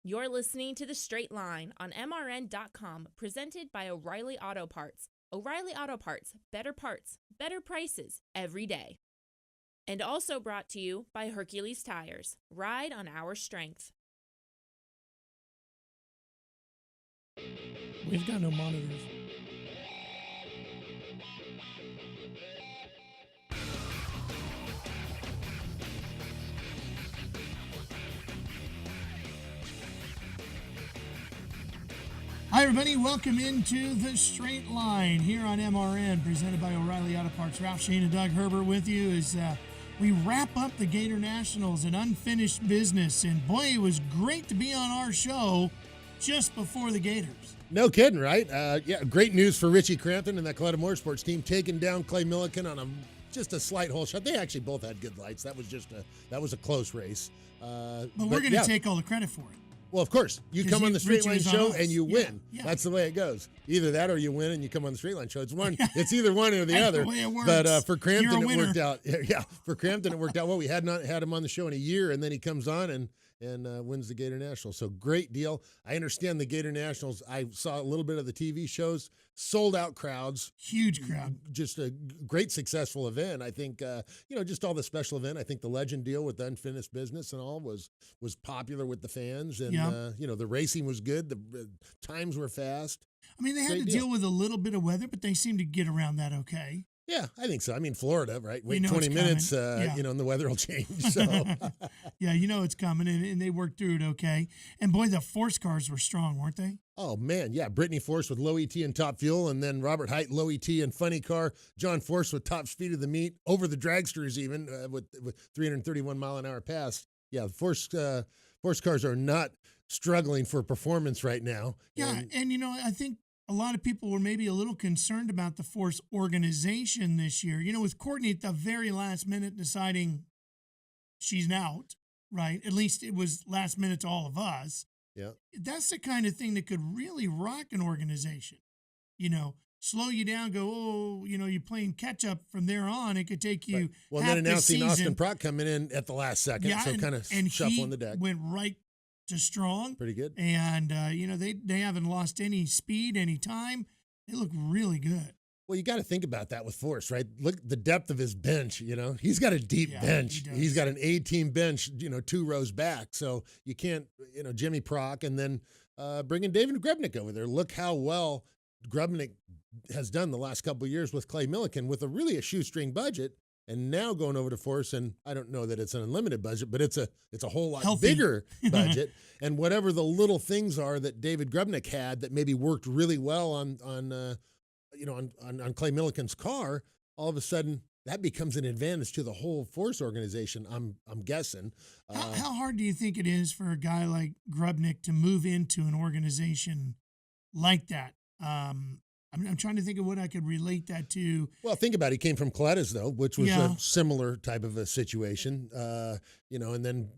You're listening to The Straight Line on MRN.com, presented by O'Reilly Auto Parts. O'Reilly Auto Parts, better prices every day. And also brought to you by Hercules Tires. Ride on our strength. We've got no monitors. Hi, everybody. Welcome into The Straight Line here on MRN, presented by O'Reilly Auto Parts. Ralph Shane and Doug Herbert with you as we wrap up the Gatornationals, an unfinished business. And boy, it was great to be on our show just before the Gators. No kidding, right? Great news for Richie Crampton and that Coletta Motorsports team taking down Clay Millican on just a slight hole shot. They actually both had good lights. That was a close race. But we're going to take all the credit for it. Well, of course. You come on the Straight Line show and you win. Yeah. That's the way it goes. Either that or you win and you come on the Straight Line show. It's either one or the other. The way it works. But for Crampton, it worked out. Yeah, for Crampton, it worked out well. We had not had him on the show in a year, and then he comes on and wins the Gatornationals. So great deal. I understand the Gatornationals. I saw a little bit of the TV shows. Sold out crowds. Huge crowd. Just a great successful event. I think, just all the special event. I think the Legend deal with the unfinished business and all was popular with the fans. And, the racing was good. The times were fast. I mean, they had to deal with a little bit of weather, but they seemed to get around that okay. Yeah, I think so. I mean, Florida, right? Wait 20 minutes, and the weather will change. So, yeah, it's coming, and they worked through it okay. And boy, the force cars were strong, weren't they? Oh man, yeah. Brittany Force with low ET and top fuel, and then Robert Height low ET and funny car. John Force with top speed of the meet over the dragsters, even with 331 mile an hour pass. Yeah, Force cars are not struggling for performance right now. Yeah, and I think a lot of people were maybe a little concerned about the Force organization this year. With Courtney at the very last minute deciding she's out, right? At least it was last minute to all of us. Yeah. That's the kind of thing that could really rock an organization. Slow you down, go, you're playing catch up from there on. It could take you. Right. Well, half then announcing the season. Austin Prock coming in at the last second, so kind of shuffling the deck. Went right to strong. Pretty good. And, they haven't lost any speed, any time. They look really good. Well, you got to think about that with Force, right? Look at the depth of his bench, He's got a deep bench. He's got an A-team bench, 2 rows back. So you can't, Jimmy Prock and then bringing David Grebnick over there. Look how well Grebnick has done the last couple of years with Clay Millican with a shoestring budget. And now going over to Force, and I don't know that it's an unlimited budget, but it's a whole lot bigger budget. And whatever the little things are that David Grebnick had that maybe worked really well on Clay Millican's car, all of a sudden that becomes an advantage to the whole Force organization. I'm guessing. How hard do you think it is for a guy like Grebnick to move into an organization like that? I'm trying to think of what I could relate that to. Well, think about it. He came from Coletta's, though, which was a similar type of a situation. And then,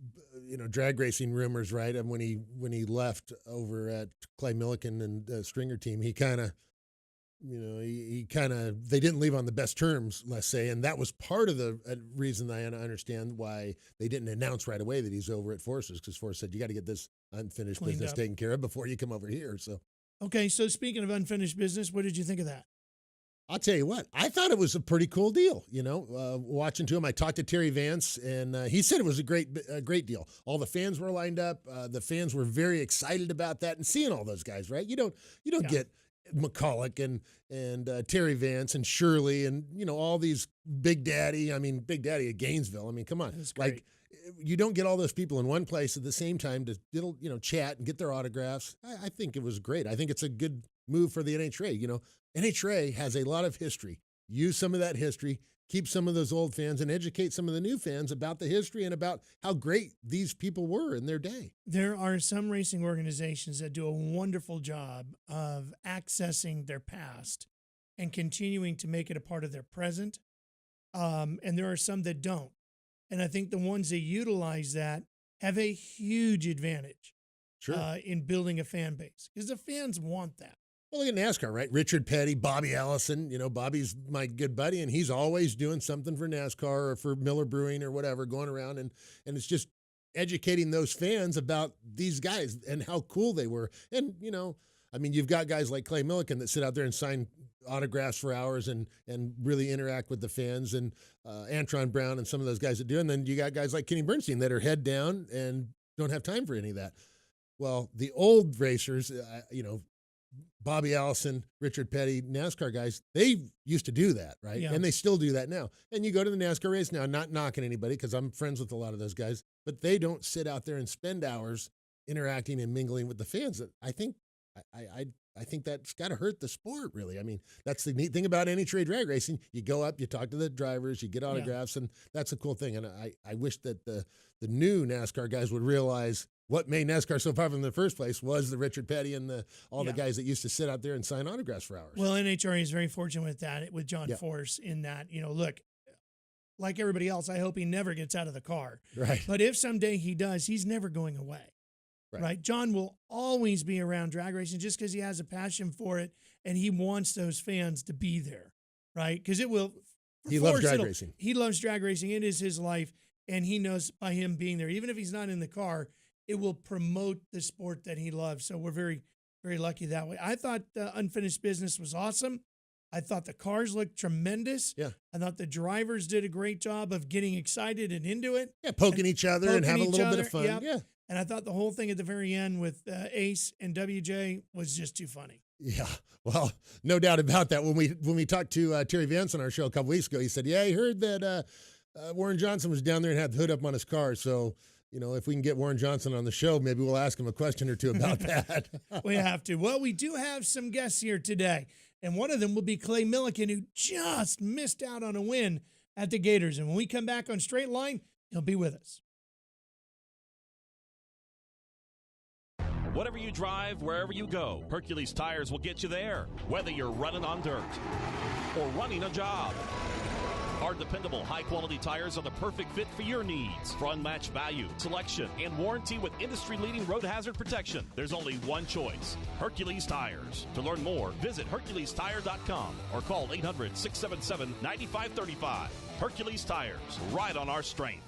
drag racing rumors, right? And when he left over at Clay Millican and the Stringer team, he kind of, they didn't leave on the best terms, let's say. And that was part of the reason I understand why they didn't announce right away that he's over at Force's, because Force said, you got to get this unfinished Cleaned business up. taken care of before you come over here. So. Okay, so speaking of unfinished business, what did you think of that? I'll tell you what, I thought it was a pretty cool deal. Watching to him, I talked to Terry Vance, and he said it was a great deal. All the fans were lined up. The fans were very excited about that, and seeing all those guys. Right? You don't get McCulloch and Terry Vance and Shirley and all these Big Daddy. I mean, Big Daddy at Gainesville. I mean, come on, like. You don't get all those people in one place at the same time to chat and get their autographs. I think it was great. I think it's a good move for the NHRA. NHRA has a lot of history. Use some of that history, keep some of those old fans, and educate some of the new fans about the history and about how great these people were in their day. There are some racing organizations that do a wonderful job of accessing their past and continuing to make it a part of their present. And there are some that don't. And I think the ones that utilize that have a huge advantage in building a fan base because the fans want that. Well, look at NASCAR, right? Richard Petty, Bobby Allison. Bobby's my good buddy, and he's always doing something for NASCAR or for Miller Brewing or whatever, going around. And it's just educating those fans about these guys and how cool they were. And, I mean, you've got guys like Clay Millican that sit out there and sign autographs for hours and really interact with the fans, and Antron Brown and some of those guys that do. And then you got guys like Kenny Bernstein that are head down and don't have time for any of that. Well, the old racers, Bobby Allison, Richard Petty, NASCAR guys, they used to do that, right? Yeah. And they still do that now. And you go to the NASCAR race now, not knocking anybody because I'm friends with a lot of those guys, but they don't sit out there and spend hours interacting and mingling with the fans. I think that's got to hurt the sport, really. I mean, that's the neat thing about any trade drag racing. You go up, you talk to the drivers, you get autographs, and that's a cool thing. And I wish that the new NASCAR guys would realize what made NASCAR so popular in the first place was the Richard Petty and all the guys that used to sit out there and sign autographs for hours. Well, NHRA is very fortunate with that, with John Force, in that, look, like everybody else, I hope he never gets out of the car. Right. But if someday he does, he's never going away. Right. John will always be around drag racing just because he has a passion for it and he wants those fans to be there. Right. Because it will. He loves drag racing. He loves drag racing. It is his life. And he knows by him being there, even if he's not in the car, it will promote the sport that he loves. So we're very, very lucky that way. I thought Unfinished Business was awesome. I thought the cars looked tremendous. Yeah. I thought the drivers did a great job of getting excited and into it. Yeah, poking each other and having a little bit of fun. Yep. Yeah. And I thought the whole thing at the very end with Ace and WJ was just too funny. Yeah, well, no doubt about that. When we talked to Terry Vance on our show a couple weeks ago, he said, "Yeah, he heard that Warren Johnson was down there and had the hood up on his car. So, if we can get Warren Johnson on the show, maybe we'll ask him a question or two about that." We have to. Well, we do have some guests here today, and one of them will be Clay Millican, who just missed out on a win at the Gators. And when we come back on Straight Line, he'll be with us. Whatever you drive, wherever you go, Hercules Tires will get you there. Whether you're running on dirt or running a job, our dependable, high-quality tires are the perfect fit for your needs. For unmatched value, selection, and warranty with industry-leading road hazard protection, there's only one choice: Hercules Tires. To learn more, visit HerculesTire.com or call 800-677-9535. Hercules Tires, ride on our strength.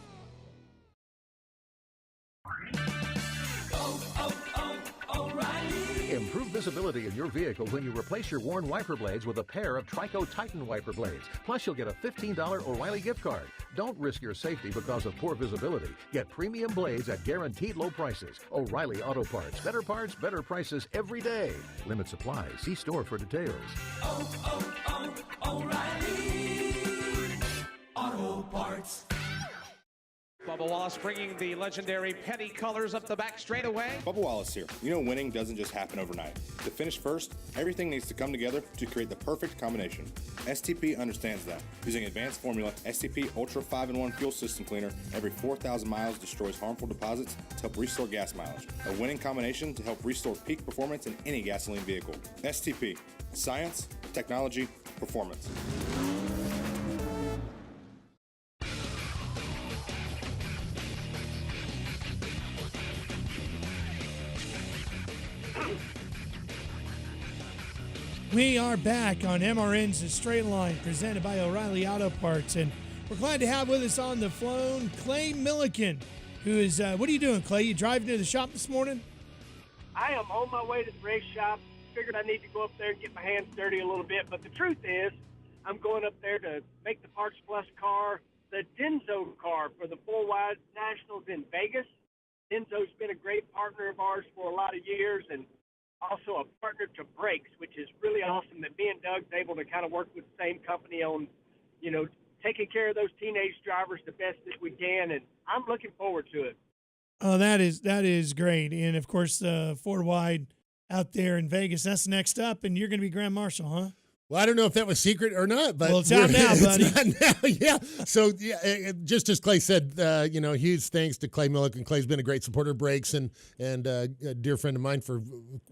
Improve visibility in your vehicle when you replace your worn wiper blades with a pair of Trico Titan wiper blades. Plus, you'll get a $15 O'Reilly gift card. Don't risk your safety because of poor visibility. Get premium blades at guaranteed low prices. O'Reilly Auto Parts. Better parts, better prices every day. Limit supply. See store for details. O'Reilly Auto Parts. Bubba Wallace bringing the legendary Petty colors up the back straightaway. Bubba Wallace here. Winning doesn't just happen overnight. To finish first, everything needs to come together to create the perfect combination. STP understands that. Using advanced formula, STP Ultra 5-in-1 Fuel System Cleaner every 4,000 miles destroys harmful deposits to help restore gas mileage. A winning combination to help restore peak performance in any gasoline vehicle. STP. Science, technology, performance. We are back on MRN's The Straight Line, presented by O'Reilly Auto Parts, and we're glad to have with us on the phone Clay Millican, who is, what are you doing, Clay? You driving to the shop this morning? I am on my way to the race shop. Figured I need to go up there and get my hands dirty a little bit, but the truth is, I'm going up there to make the Parts Plus car, the Denso car for the 4-Wide Nationals in Vegas. Denso's been a great partner of ours for a lot of years, and also a partner to Brakes, which is really awesome that me and Doug's able to kind of work with the same company on, taking care of those teenage drivers the best that we can, and I'm looking forward to it. Oh, that is great. And, of course, the 4-Wide out there in Vegas, that's next up, and you're going to be Grand Marshal, huh? Well, I don't know if that was secret or not, but it's out now, buddy. It's not now, yeah. So, just as Clay said, huge thanks to Clay Millican. Clay's been a great supporter of Brakes and a dear friend of mine for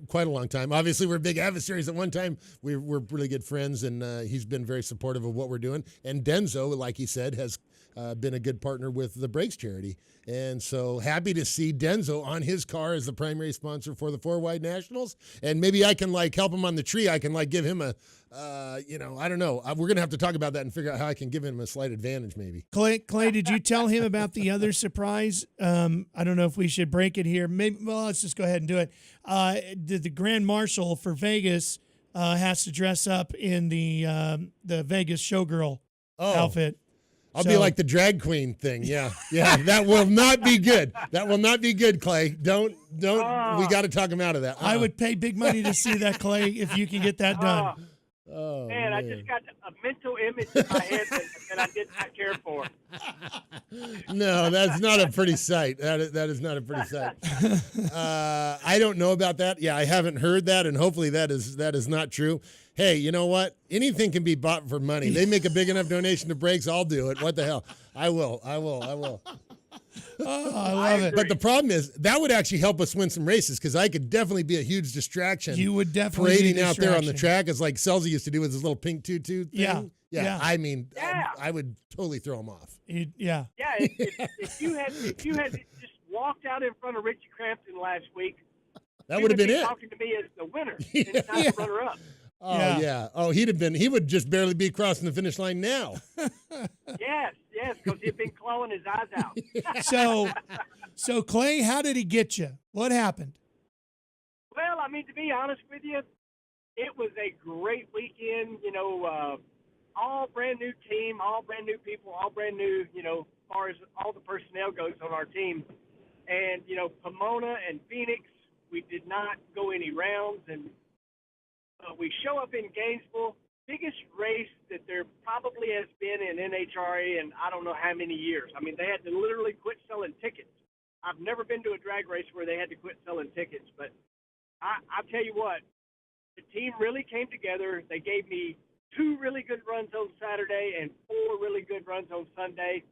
quite a long time. Obviously, we're big adversaries at one time. We're really good friends, and he's been very supportive of what we're doing. And Denso, like he said, has been a good partner with the Brakes charity. And so happy to see Denso on his car as the primary sponsor for the 4-Wide Nationals. And maybe I can help him on the tree. I can give him a I don't know. We're going to have to talk about that and figure out how I can give him a slight advantage maybe. Clay, did you tell him about the other surprise? I don't know if we should break it here. Maybe. Well, let's just go ahead and do it. The Grand Marshal for Vegas has to dress up in the Vegas showgirl outfit. I'll be like the drag queen thing. Yeah. That will not be good. That will not be good, Clay. Don't. We got to talk him out of that. I would pay big money to see that, Clay, if you can get that done. Man, I just got a mental image in my head that I did not care for. No, that's not a pretty sight. That is not a pretty sight. I don't know about that. Yeah, I haven't heard that, and hopefully that is not true. Hey, you know what? Anything can be bought for money. They make a big enough donation to Brakes, I'll do it. What the hell? I will. Oh, I love it. But the problem is that would actually help us win some races because I could definitely be a huge distraction. You would definitely parading out there on the track as like Selzy used to do with his little pink tutu thing. Yeah. I mean, I would totally throw him off. Yeah. If you had just walked out in front of Richie Crampton last week, that would have been it. Talking to me as the winner instead of the runner-up. Oh yeah. Oh, he would just barely be crossing the finish line now. Yes, because he'd been clawing his eyes out. So Clay, how did he get you? What happened? Well, I mean, to be honest with you, it was a great weekend. All brand new team, all brand new people, all brand new, as far as all the personnel goes on our team. And, Pomona and Phoenix, we did not go any rounds. And we show up in Gainesville, biggest race that there probably has been in NHRA in I don't know how many years. I mean, they had to literally quit selling tickets. I've never been to a drag race where they had to quit selling tickets. But I'll tell you what, the team really came together. They gave me 2 really good runs on Saturday and 4 really good runs on Sunday.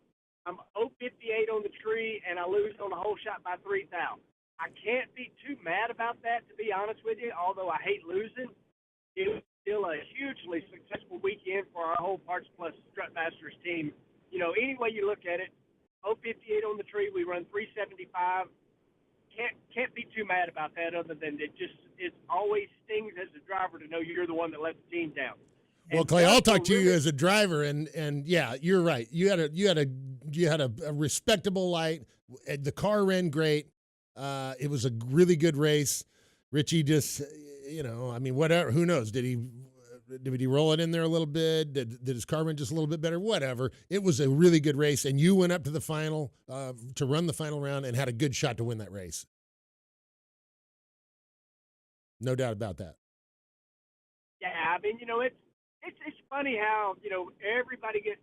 I'm 058 on the tree, and I lose on the whole shot by 3 thou. I can't be too mad about that, to be honest with you, although I hate losing. It was still a hugely successful weekend for our whole Parts Plus Strutmasters team. Any way you look at it, 058 on the tree, we run 375. Can't be too mad about that other than it always stings as a driver to know you're the one that let the team down. Well, Clay, I'll talk to you as a driver, and yeah, you're right. You had a respectable light. The car ran great. It was a really good race. Richie just, whatever. Who knows? Did he roll it in there a little bit? Did his car run just a little bit better? Whatever. It was a really good race, and you went up to the final to run the final round and had a good shot to win that race. No doubt about that. Yeah, I mean, it's funny how, everybody gets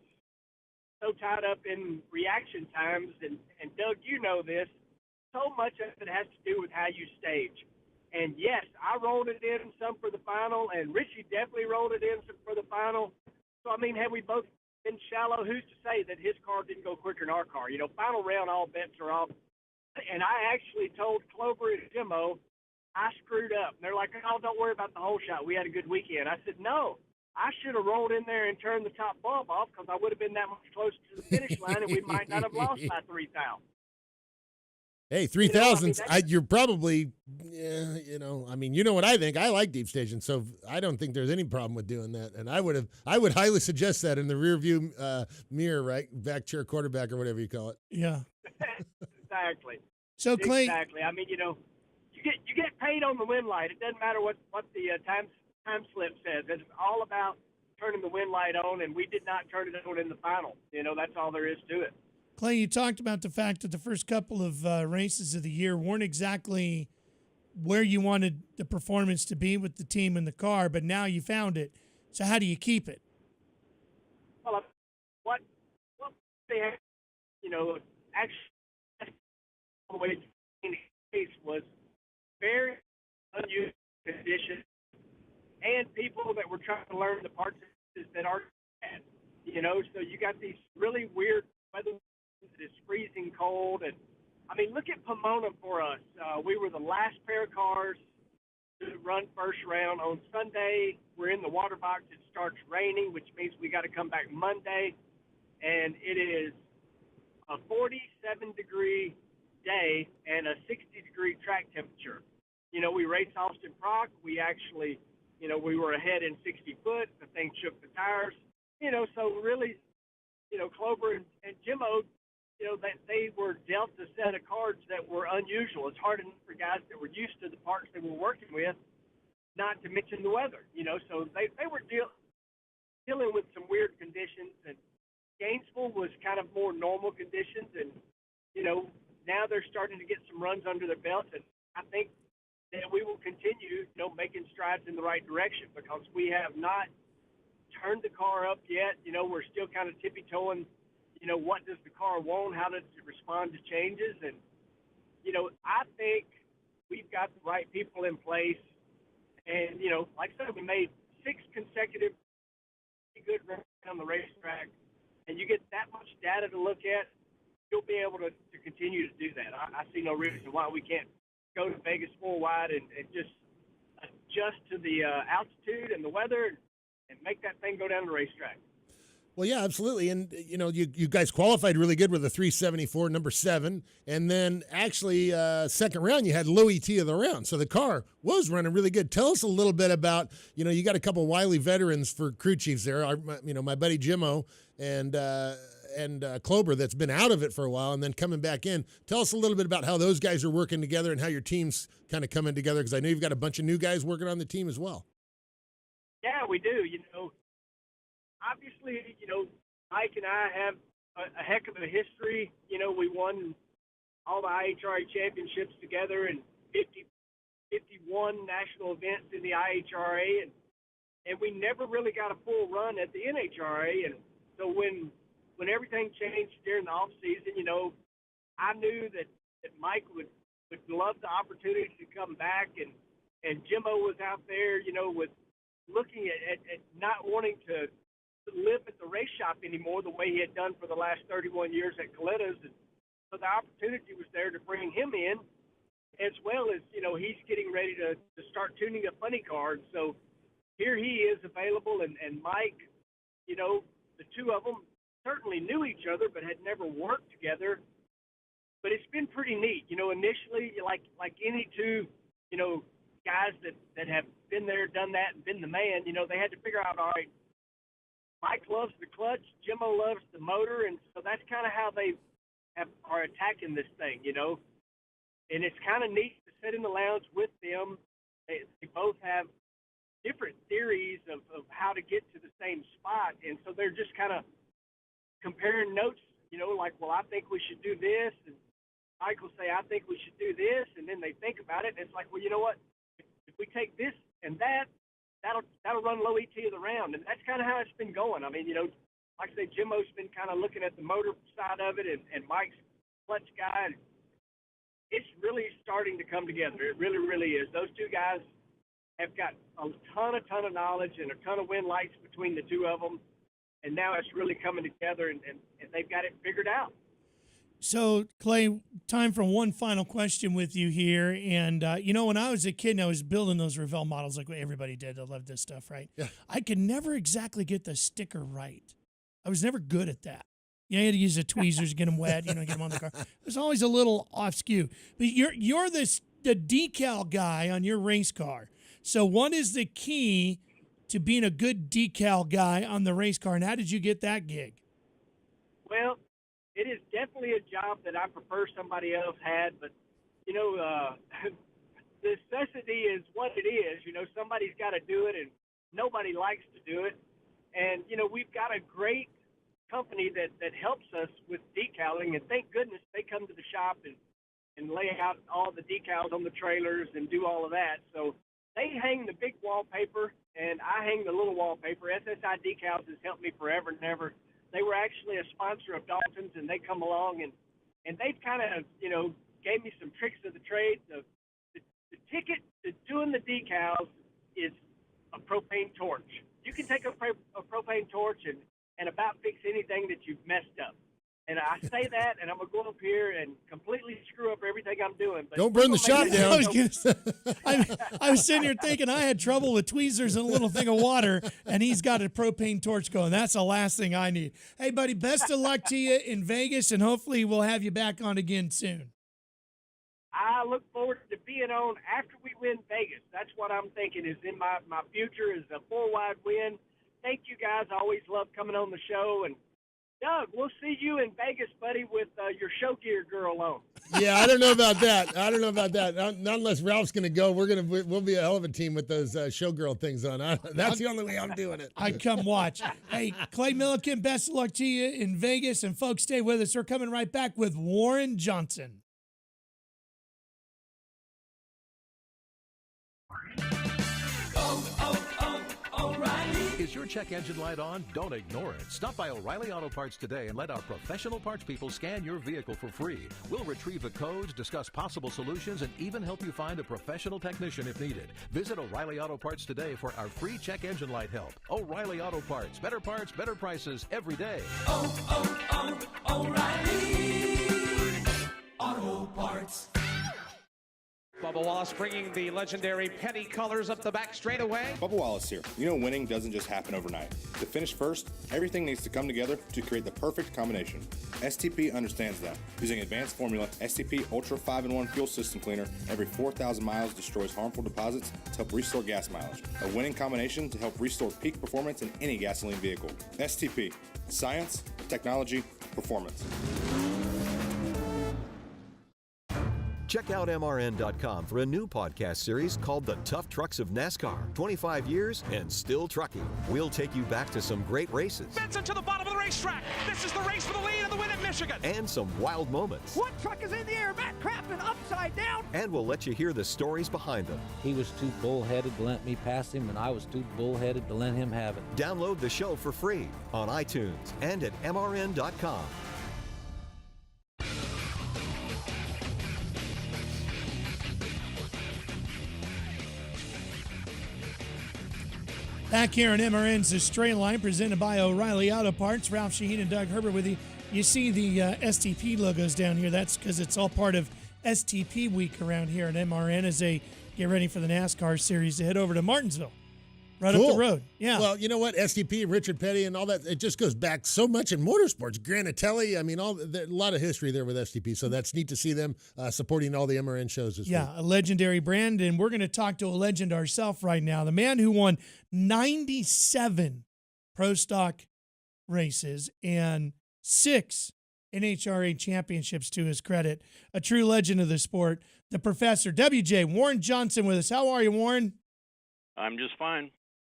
so tied up in reaction times, and Doug, you know this, so much of it has to do with how you stage. And yes, I rolled it in some for the final, and Richie definitely rolled it in some for the final. So, I mean, had we both been shallow, who's to say that his car didn't go quicker than our car? Final round, all bets are off. And I actually told Clover and Jimmo, I screwed up. And they're like, oh, don't worry about the whole shot. We had a good weekend. I said, no. I should have rolled in there and turned the top bulb off because I would have been that much closer to the finish line, and we might not have lost by 3 thou. Hey, 3,000. You're probably, you know what I think. I like deep staging, so I don't think there's any problem with doing that. And I would highly suggest that in the rear view mirror, right, back chair quarterback or whatever you call it. Yeah. Exactly. So Clay, exactly. I mean, you get paid on the win light. It doesn't matter what the time slip says. It's all about turning the win light on, and we did not turn it on in the final. That's all there is to it. Clay, you talked about the fact that the first couple of races of the year weren't exactly where you wanted the performance to be with the team and the car, but now you found it. So how do you keep it? Well, what they had, actually, the way in the case was very unusual conditions and people that were trying to learn the parts that aren't bad. So you got these really weird weather. It's freezing cold, and I mean, look at Pomona for us. We were the last pair of cars to run first round on Sunday. We're in the water box. It starts raining, which means we got to come back Monday, and it is a 47-degree day and a 60-degree track temperature. We raced Austin Proc. We actually we were ahead in 60 foot. The thing shook the tires. So really, Clover and Jimmo, they were dealt a set of cards that were unusual. It's hard enough for guys that were used to the parts they were working with, not to mention the weather. So they were dealing with some weird conditions, and Gainesville was kind of more normal conditions, and now they're starting to get some runs under their belts, and I think that we will continue making strides in the right direction, because we have not turned the car up yet. We're still kind of tippy-toeing, what does the car want, how does it respond to changes, and I think we've got the right people in place, and like I said, we made 6 consecutive good runs on the racetrack, and you get that much data to look at, you'll be able to continue to do that. I see no reason why we can't go to Vegas 4-wide and just adjust to the altitude and the weather and make that thing go down the racetrack. Well, yeah, absolutely. And, you guys qualified really good with a 374, number 7. And then actually, second round, you had low ET of the round. So the car was running really good. Tell us a little bit about, you got a couple wily veterans for crew chiefs there. My buddy Jimmo and Clover that's been out of it for a while and then coming back in. Tell us a little bit about how those guys are working together and how your team's kind of coming together, because I know you've got a bunch of new guys working on the team as well. Yeah, we do. Obviously, Mike and I have a heck of a history. We won all the IHRA championships together and 51 national events in the IHRA, and we never really got a full run at the NHRA. And so when everything changed during the off season, I knew that Mike would love the opportunity to come back, and Jimmo was out there, with looking at not wanting to live at the race shop anymore the way he had done for the last 31 years at Coletto's. And so the opportunity was there to bring him in, as well as, he's getting ready to start tuning up funny cars. So here he is available, and Mike, the two of them certainly knew each other but had never worked together. But it's been pretty neat. Initially, like any two, guys that have been there, done that, and been the man, they had to figure out, all right, Mike loves the clutch, Jimmo loves the motor, and so that's kind of how they are attacking this thing, And it's kind of neat to sit in the lounge with them. They both have different theories of how to get to the same spot, and so they're just kind of comparing notes, like, well, I think we should do this, and Mike will say, I think we should do this, and then they think about it, and it's like, well, you know what, if we take this and that'll run low ET of the round, and that's kind of how it's been going. I mean, like I say, Jimmo's been kind of looking at the motor side of it, and Mike's clutch guy, and it's really starting to come together. It really, really is. Those two guys have got a ton of knowledge and a ton of wind lights between the two of them, and now it's really coming together, and they've got it figured out. So, Clay, time for one final question with you here. And, when I was a kid and I was building those Revell models like everybody did, I love this stuff, right? Yeah. I could never exactly get the sticker right. I was never good at that. You had to use the tweezers to get them wet, get them on the car. There's always a little off skew. But you're the decal guy on your race car. So what is the key to being a good decal guy on the race car, and how did you get that gig? Well, it is definitely a job that I prefer somebody else had, but, necessity is what it is. Somebody's got to do it, and nobody likes to do it. And, we've got a great company that helps us with decaling, and thank goodness they come to the shop and lay out all the decals on the trailers and do all of that. So they hang the big wallpaper, and I hang the little wallpaper. SSI Decals has helped me forever and ever. They were actually a sponsor of Dalton's, and they come along, and they've kind of, gave me some tricks of the trade. The ticket to doing the decals is a propane torch. You can take a propane torch and about fix anything that you've messed up. And I say that, and I'm going to go up here and completely screw up everything I'm doing. But don't burn the shop down. I was sitting here thinking I had trouble with tweezers and a little thing of water, and he's got a propane torch going. That's the last thing I need. Hey, buddy, best of luck to you in Vegas, and hopefully we'll have you back on again soon. I look forward to being on after we win Vegas. That's what I'm thinking is in my future is a 4-wide win. Thank you, guys. I always love coming on the show. And, Doug, we'll see you in Vegas, buddy, with your show gear girl on. Yeah, I don't know about that. Not unless Ralph's going to go. We'll be a hell of a team with those showgirl things on. That's the only way I'm doing it. I'd come watch. Hey, Clay Millican, best of luck to you in Vegas. And, folks, stay with us. We're coming right back with Warren Johnson. Is your check engine light on? Don't ignore it. Stop by O'Reilly Auto Parts today and let our professional parts people scan your vehicle for free. We'll retrieve the codes, discuss possible solutions, and even help you find a professional technician if needed. Visit O'Reilly Auto Parts today for our free check engine light help. O'Reilly Auto Parts. Better prices every day. O'Reilly Auto Parts. Bubba Wallace bringing the legendary penny colors up the back straightaway. Bubba Wallace here. You know winning doesn't just happen overnight. To finish first, everything needs to come together to create the perfect combination. STP understands that. Using advanced formula, STP Ultra 5-in-1 Fuel System Cleaner every 4,000 miles destroys harmful deposits to help restore gas mileage. A winning combination to help restore peak performance in any gasoline vehicle. STP. Science, technology, performance. Check out MRN.com for a new podcast series called The Tough Trucks of NASCAR. 25 years and still trucking. We'll take you back to some great races. Benson to the bottom of the racetrack. This is the race for the lead and the win at Michigan. And some wild moments. One truck is in the air. Matt Crafton upside down. And we'll let you hear the stories behind them. He was too bullheaded to let me pass him, and I was too bullheaded to let him have it. Download the show for free on iTunes and at MRN.com. Back here on MRN's The Straight Line, presented by O'Reilly Auto Parts. Ralph Shaheen and Doug Herbert with you. You see the STP logos down here. That's because it's all part of STP week around here at MRN as they get ready for the NASCAR series to head over to Martinsville. Right Cool. up the road. Yeah. Well, you know what? STP, Richard Petty, and all that, it just goes back so much in motorsports. Granatelli, I mean, a lot of history there with STP, so that's neat to see them supporting all the MRN shows this week. A legendary brand, and we're going to talk to a legend ourselves right now. The man who won 97 Pro Stock races and 6 NHRA championships to his credit. A true legend of the sport, the professor, WJ, Warren Johnson with us. How are you, Warren? I'm just fine.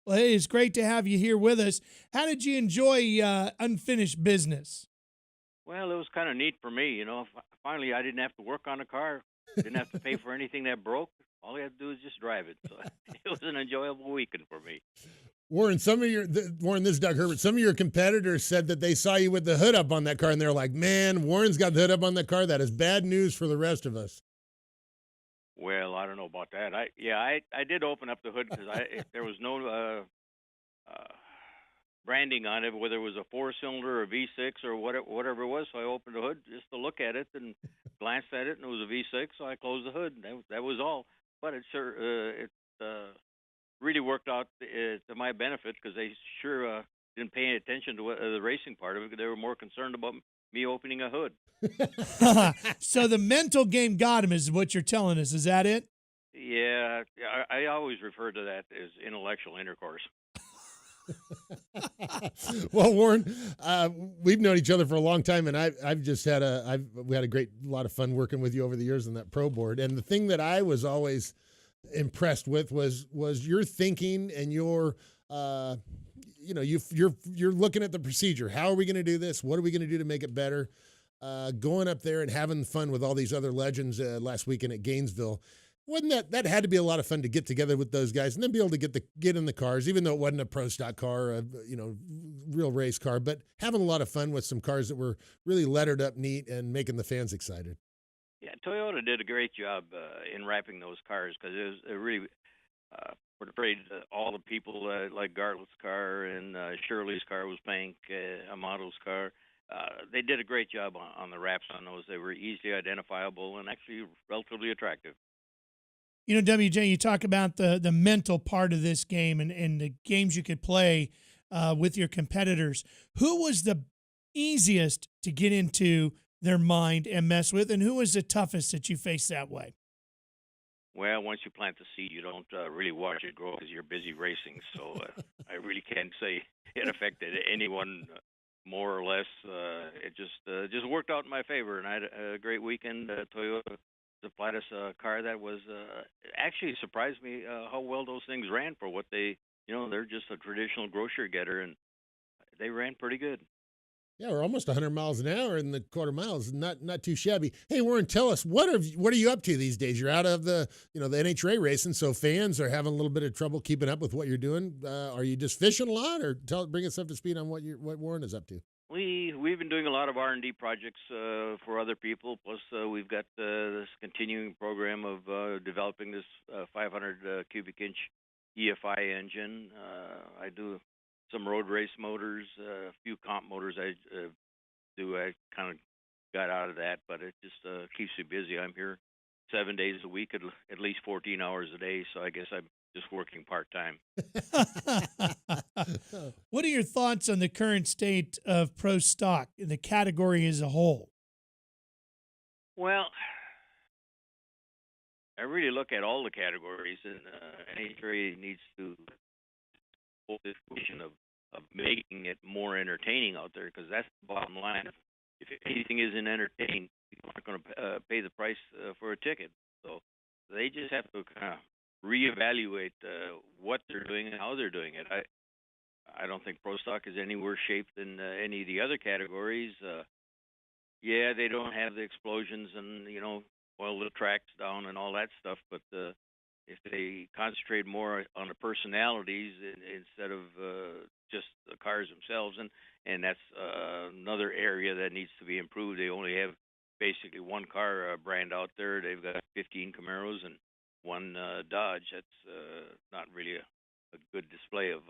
Well, hey, it's great to have you here with us. How did you enjoy Unfinished Business? Well, it was kind of neat for me. You know, finally I didn't have to work on the car. Didn't have to pay for anything that broke. All I had to do was just drive it. So it was an enjoyable weekend for me. Warren, this is Doug Herbert. Some of your competitors said that they saw you with the hood up on that car, and they're like, man, Warren's got the hood up on that car. That is bad news for the rest of us. Well, I don't know about that. I did open up the hood because there was no branding on it, whether it was a 4-cylinder or a V6 or whatever it was. So I opened the hood just to look at it and glanced at it, and it was a V6. So I closed the hood. And that was all. But it really worked out to my benefit because they sure didn't pay any attention to the racing part of it. They were more concerned about me opening a hood. So the mental game got him, is what you're telling us. Is that it? Yeah, I always refer to that as intellectual intercourse. Well, Warren, we've known each other for a long time, and I've just had we had a lot of fun working with you over the years on that pro board. And the thing that I was always impressed with was your thinking and your you're looking at the procedure. How are we going to do this? What are we going to do to make it better? Going up there and having fun with all these other legends last weekend at Gainesville. Wasn't that had to be a lot of fun to get together with those guys and then be able to get in the cars, even though it wasn't a pro stock car, or real race car, but having a lot of fun with some cars that were really lettered up neat and making the fans excited. Yeah, Toyota did a great job in wrapping those cars because it really portrayed all the people like Gartlett's car and Shirley's car was pink, Amato's car. They did a great job on the wraps on those. They were easily identifiable and actually relatively attractive. You know, WJ, you talk about the mental part of this game and the games you could play with your competitors. Who was the easiest to get into their mind and mess with? And who was the toughest that you faced that way? Well, once you plant the seed, you don't really watch it grow because you're busy racing. So I really can't say it affected anyone more or less. It just worked out in my favor, and I had a great weekend. Toyota supplied us a car that was actually surprised me how well those things ran for what they, they're just a traditional grocery getter, and they ran pretty good. Yeah, we're almost 100 miles an hour in the quarter miles. Not too shabby. Hey, Warren, tell us what are you up to these days? You're out of the the NHRA racing, so fans are having a little bit of trouble keeping up with what you're doing. Are you just fishing a lot, or bring us up to speed on what Warren is up to? We've been doing a lot of R&D projects for other people. Plus, we've got this continuing program of developing this 500 cubic inch EFI engine. I do some road race motors, a few comp motors I kind of got out of that, but it just keeps me busy. I'm here 7 days a week, at least 14 hours a day, so I guess I'm just working part-time. What are your thoughts on the current state of pro stock, the category as a whole? Well, I really look at all the categories, and NHRA needs to hold this vision of making it more entertaining out there, because that's the bottom line. If anything isn't entertaining, people aren't going to pay the price for a ticket. So they just have to kind of reevaluate what they're doing and how they're doing it. I don't think pro stock is any worse shape than any of the other categories. Yeah, they don't have the explosions and oil the tracks down and all that stuff, but if they concentrate more on the personalities instead of just the cars themselves, and that's another area that needs to be improved. They only have basically one car brand out there. They've got 15 Camaros and one Dodge. That's not really a good display of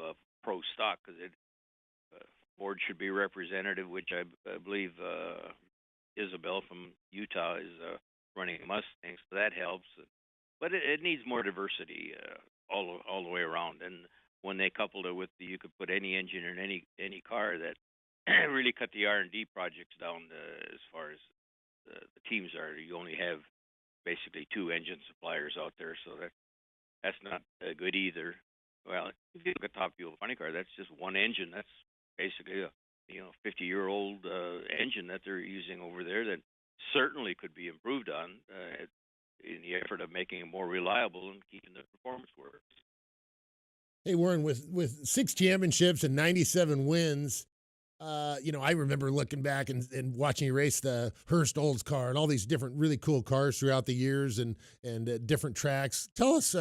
pro stock, because Ford should be representative, which I believe Isabel from Utah is running Mustangs, so that helps. But it needs more diversity all the way around. And when they coupled it with you could put any engine in any car, that really cut the R&D projects down as far as the teams are. You only have basically two engine suppliers out there, so that's not good either. Well, if you look at Top Fuel Funny Car, that's just one engine. That's basically a 50-year-old engine that they're using over there that certainly could be improved on in the effort of making it more reliable and keeping the performance where it is. Hey, Warren, with 6 championships and 97 wins, I remember looking back and watching you race the Hurst Olds car and all these different really cool cars throughout the years and different tracks. Tell us,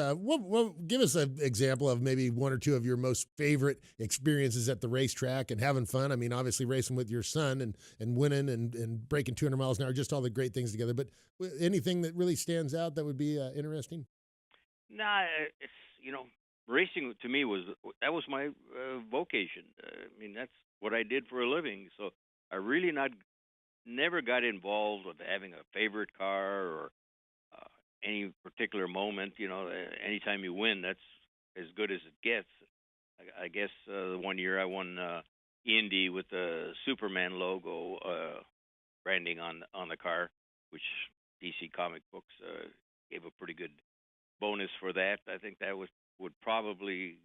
give us an example of maybe one or two of your most favorite experiences at the racetrack and having fun. I mean, obviously racing with your son and winning and breaking 200 miles an hour, just all the great things together. But anything that really stands out that would be interesting? Nah, it's, racing to me was my vocation. I mean, that's what I did for a living. So I really never got involved with having a favorite car or any particular moment. Anytime you win, that's as good as it gets. I guess the one year I won Indy with the Superman logo branding on the car, which DC Comic Books gave a pretty good bonus for that. I think that would probably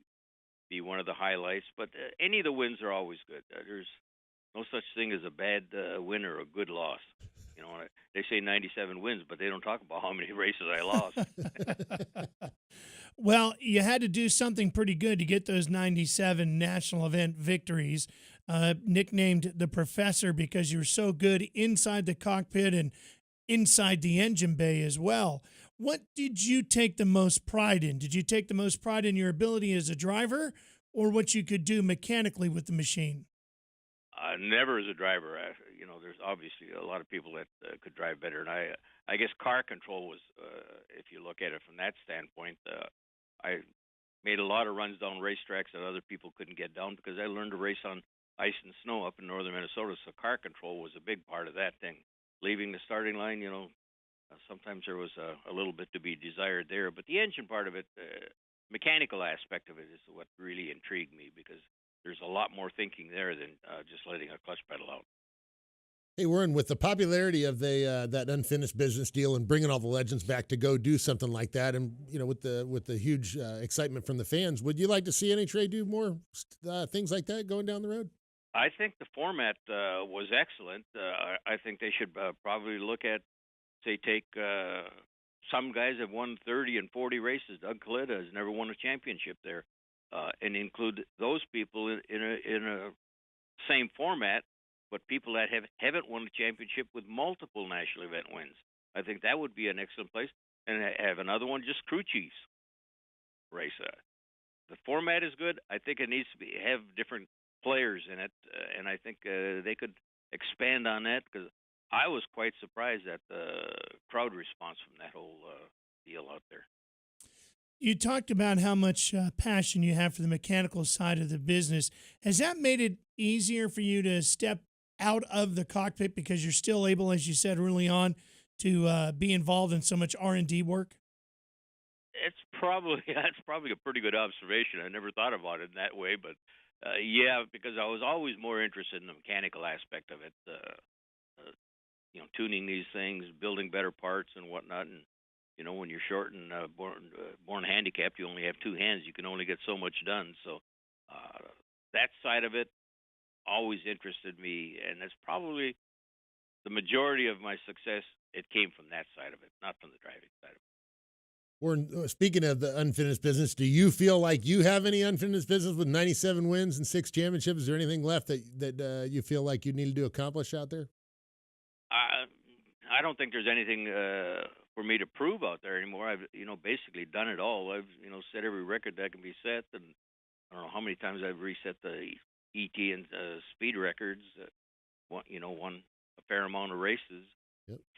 be one of the highlights. But any of the wins are always good. There's no such thing as a bad win or a good loss. They say 97 wins, but they don't talk about how many races I lost. Well, you had to do something pretty good to get those 97 national event victories, nicknamed the Professor because you were so good inside the cockpit and inside the engine bay as well. What did you take the most pride in? Did you take the most pride in your ability as a driver or what you could do mechanically with the machine? Never as a driver. There's obviously a lot of people that could drive better, and I guess car control was, if you look at it from that standpoint, I made a lot of runs down racetracks that other people couldn't get down because I learned to race on ice and snow up in northern Minnesota, so car control was a big part of that thing. Leaving the starting line, sometimes there was a little bit to be desired there, but the engine part of it, mechanical aspect of it is what really intrigued me because there's a lot more thinking there than just letting a clutch pedal out. Hey, Warren, with the popularity of that unfinished business deal and bringing all the legends back to go do something like that, and with the huge excitement from the fans, would you like to see NHRA do more things like that going down the road? I think the format was excellent. I think they should probably look at, say, take some guys have won 30 and 40 races. Doug Kalita has never won a championship there, and include those people in a same format, but people that haven't won a championship with multiple national event wins. I think that would be an excellent place. And have another one, just crew chiefs race. The format is good. I think it needs to have different players in it, and I think they could expand on that, because I was quite surprised at the crowd response from that whole deal out there. You talked about how much passion you have for the mechanical side of the business. Has that made it easier for you to step out of the cockpit because you're still able, as you said early on, to be involved in so much R&D work? That's probably a pretty good observation. I never thought about it in that way, but yeah, because I was always more interested in the mechanical aspect of it. Tuning these things, building better parts and whatnot. And when you're short and born handicapped, you only have two hands. You can only get so much done. So that side of it always interested me, and that's probably the majority of my success. It came from that side of it, not from the driving side of it. Warren, speaking of the unfinished business, do you feel like you have any unfinished business with 97 wins and 6 championships? Is there anything left that you feel like you needed to accomplish out there? I don't think there's anything for me to prove out there anymore. I've basically done it all. I've set every record that can be set, and I don't know how many times I've reset the ET and speed records. Won a fair amount of races,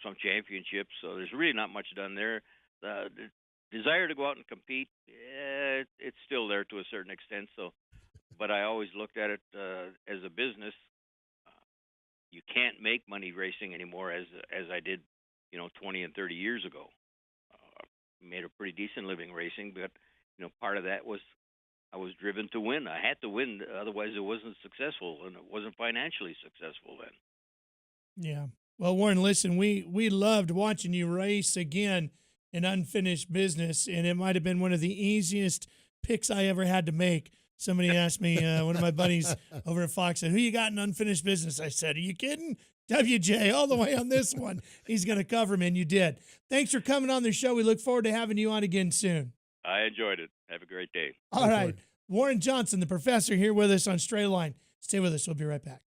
some championships. So there's really not much done there. The desire to go out and compete, it's still there to a certain extent. So, but I always looked at it as a business. You can't make money racing anymore as I did, 20 and 30 years ago. Made a pretty decent living racing, but part of that was I was driven to win. I had to win, otherwise it wasn't successful, and it wasn't financially successful then. Yeah. Well, Warren, listen, we loved watching you race again in unfinished business, and it might have been one of the easiest picks I ever had to make. Somebody asked me, one of my buddies over at Fox said, "Who you got in unfinished business?" I said, "Are you kidding? WJ, all the way on this one. He's going to cover me," and you did. Thanks for coming on the show. We look forward to having you on again soon. I enjoyed it. Have a great day. All right. Warren Johnson, the professor, here with us on Straight Line. Stay with us. We'll be right back.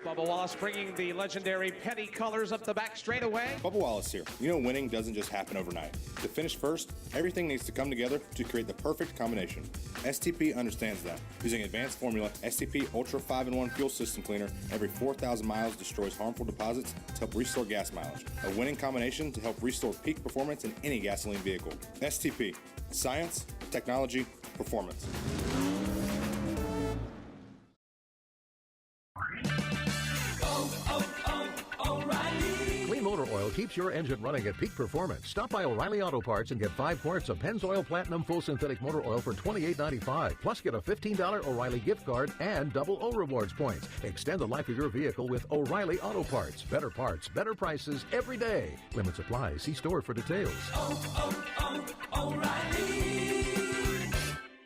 Bubba Wallace bringing the legendary penny colors up the back straightaway. Bubba Wallace here. Winning doesn't just happen overnight. To finish first, everything needs to come together to create the perfect combination. STP understands that. Using advanced formula, STP Ultra 5-in-1 Fuel System Cleaner every 4,000 miles destroys harmful deposits to help restore gas mileage. A winning combination to help restore peak performance in any gasoline vehicle. STP. Science, technology, performance. Clean motor oil keeps your engine running at peak performance. Stop by O'Reilly Auto Parts and get 5 quarts of Pennzoil Platinum Full Synthetic Motor Oil for $28.95. Plus, get a $15 O'Reilly gift card and double O Rewards points. Extend the life of your vehicle with O'Reilly Auto Parts. Better parts, better prices every day. Limits apply. See store for details. O'Reilly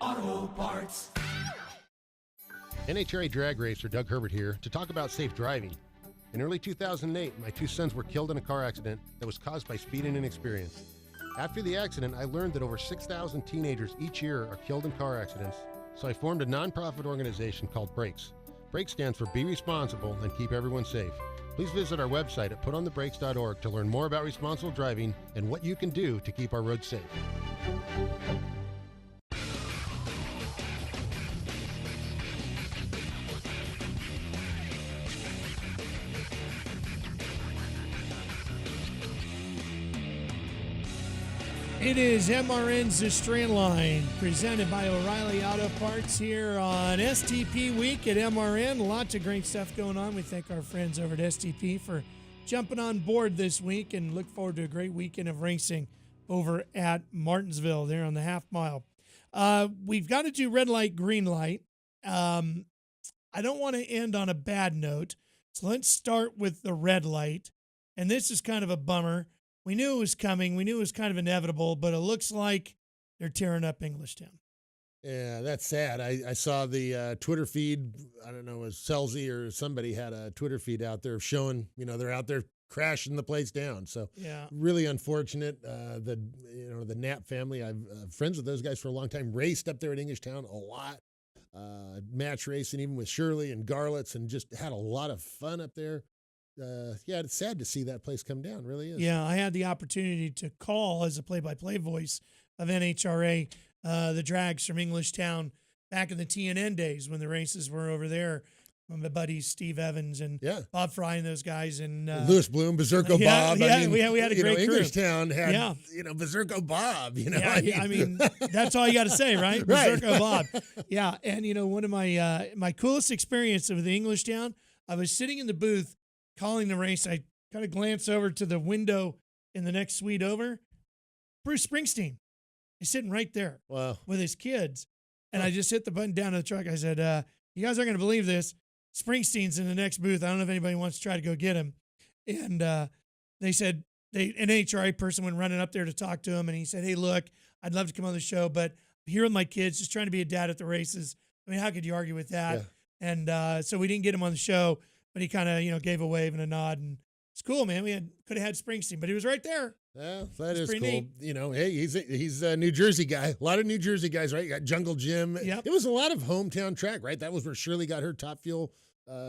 Auto Parts. NHRA drag racer Doug Herbert here to talk about safe driving. In early 2008, my 2 sons were killed in a car accident that was caused by speed and inexperience. After the accident, I learned that over 6,000 teenagers each year are killed in car accidents, so I formed a nonprofit organization called Brakes. Brakes stands for Be Responsible and Keep Everyone Safe. Please visit our website at putonthebrakes.org to learn more about responsible driving and what you can do to keep our roads safe. It is MRN's The Straight Line, presented by O'Reilly Auto Parts here on STP Week at MRN. Lots of great stuff going on. We thank our friends over at STP for jumping on board this week and look forward to a great weekend of racing over at Martinsville there on the half mile. We've got to do red light, green light. I don't want to end on a bad note. So let's start with the red light. And this is kind of a bummer. We knew it was coming. We knew it was kind of inevitable, but it looks like they're tearing up Englishtown. Yeah, that's sad. I saw the Twitter feed. I don't know, it was Selzy or somebody had a Twitter feed out there showing, they're out there crashing the place down. So yeah, really unfortunate. The Knapp family, I've friends with those guys for a long time, raced up there at Englishtown a lot. Match racing even with Shirley and Garlitz, and just had a lot of fun up there. Yeah, it's sad to see that place come down. Really is. Yeah, I had the opportunity to call as a play-by-play voice of NHRA the drags from Englishtown back in the TNN days when the races were over there. My buddies Steve Evans and Bob Fry and those guys, and Lewis Bloom, Berserko Bob. Yeah, we had a great crew. Englishtown had Berserko Bob. I mean that's all you got to say, right? Right. Berserko Bob. Yeah, and one of my my coolest experience of the Englishtown, I was sitting in the booth calling the race. I kind of glanced over to the window in the next suite over. Bruce Springsteen is sitting right there, with his kids, and I just hit the button down to the truck. I said, "You guys aren't going to believe this. Springsteen's in the next booth. I don't know if anybody wants to try to go get him." And they said, an NHRA person went running up there to talk to him, and he said, "Hey, look, I'd love to come on the show, but I'm here with my kids, just trying to be a dad at the races." I mean, how could you argue with that? Yeah. And so we didn't get him on the show, but he kind of, gave a wave and a nod, and it's cool, man. We could have had Springsteen, but he was right there. Yeah, that is cool. Neat. Hey, he's a New Jersey guy. A lot of New Jersey guys, right? You got Jungle Jim. Yep. It was a lot of hometown track, right? That was where Shirley got her Top Fuel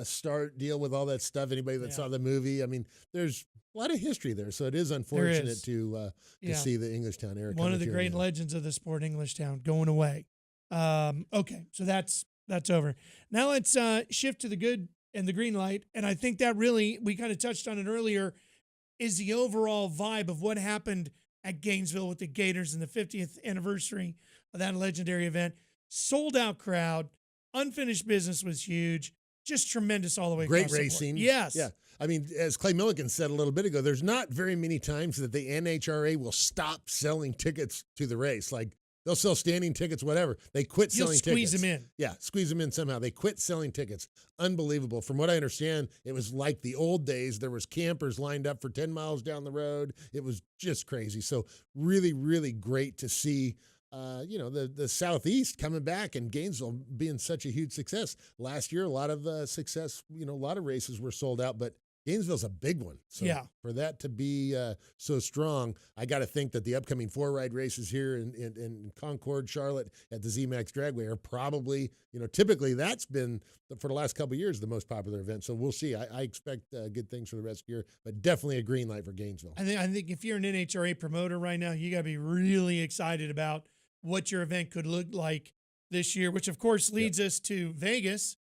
start deal with all that stuff. Anybody that saw the movie, I mean, there's a lot of history there. So it is unfortunate to see the Englishtown era. One of the great legends of the sport, Englishtown, going away. Okay, so that's over. Now let's shift to the good and the green light. And I think that really, we kind of touched on it earlier, is the overall vibe of what happened at Gainesville with the Gators in the 50th anniversary of that legendary event. Sold out crowd, unfinished business was huge, just tremendous all the way Great across racing. The board. Yes. Yeah. I mean, as Clay Millican said a little bit ago, there's not very many times that the NHRA will stop selling tickets to the race. Like, they'll sell standing tickets, whatever. They quit selling tickets. Squeeze them in. Yeah, squeeze them in somehow. They quit selling tickets. Unbelievable. From what I understand, it was like the old days. There was campers lined up for 10 miles down the road. It was just crazy. So really, really great to see, the Southeast coming back and Gainesville being such a huge success. Last year, a lot of success, a lot of races were sold out, but Gainesville's a big one. So for that to be so strong, I got to think that the upcoming 4-ride races here in Concord, Charlotte at the ZMAX Dragway are probably, typically that's been, for the last couple of years, the most popular event. So we'll see. I expect good things for the rest of the year, but definitely a green light for Gainesville. I think if you're an NHRA promoter right now, you got to be really excited about what your event could look like this year, which of course leads us to Vegas.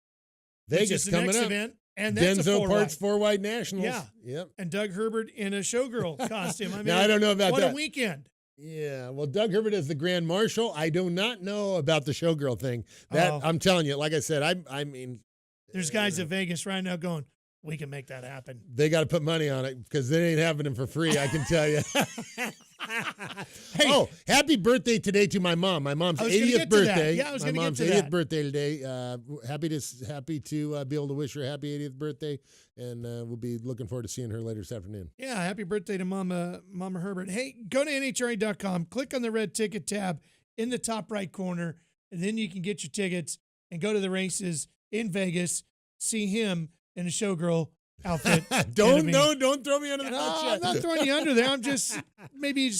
Vegas which is the coming next up. event. And that's Denzo a Parts 4-wide Nationals. Yeah. Yep. And Doug Herbert in a showgirl costume. I mean, now, I don't know about what that. What a weekend. Yeah. Well, Doug Herbert is the Grand Marshal. I do not know about the showgirl thing. That I'm telling you, like I said, I mean. There's guys at Vegas right now going, we can make that happen. They got to put money on it because they ain't happening for free, I can tell you. Hey, happy birthday today to my mom. My mom's 80th birthday. Yeah, I was going to get to My mom's 80th that. birthday today. Happy to be able to wish her a happy 80th birthday, and we'll be looking forward to seeing her later this afternoon. Yeah, happy birthday to Mama Herbert. Hey, go to NHRA.com, click on the red ticket tab in the top right corner, and then you can get your tickets and go to the races in Vegas, see him in a showgirl outfit. Don't throw me under the bus yet. I'm not throwing you under there. I'm just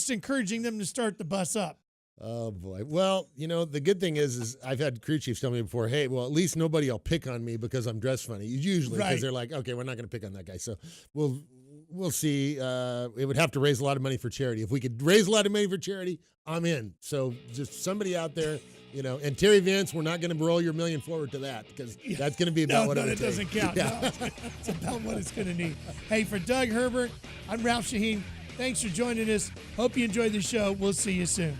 encouraging them to start the bus up. Oh boy. Well, the good thing is I've had crew chiefs tell me before, hey, well, at least nobody will pick on me because I'm dressed funny. Usually because they're like, okay, we're not going to pick on that guy. So we'll see. It would have to raise a lot of money for charity. If we could raise a lot of money for charity, I'm in. So just somebody out there, and Terry Vance, we're not going to roll your $1 million forward to that because that's going to be about what it doesn't count. Yeah. No, it's about what it's going to need. Hey, for Doug Herbert, I'm Ralph Shaheen. Thanks for joining us. Hope you enjoyed the show. We'll see you soon.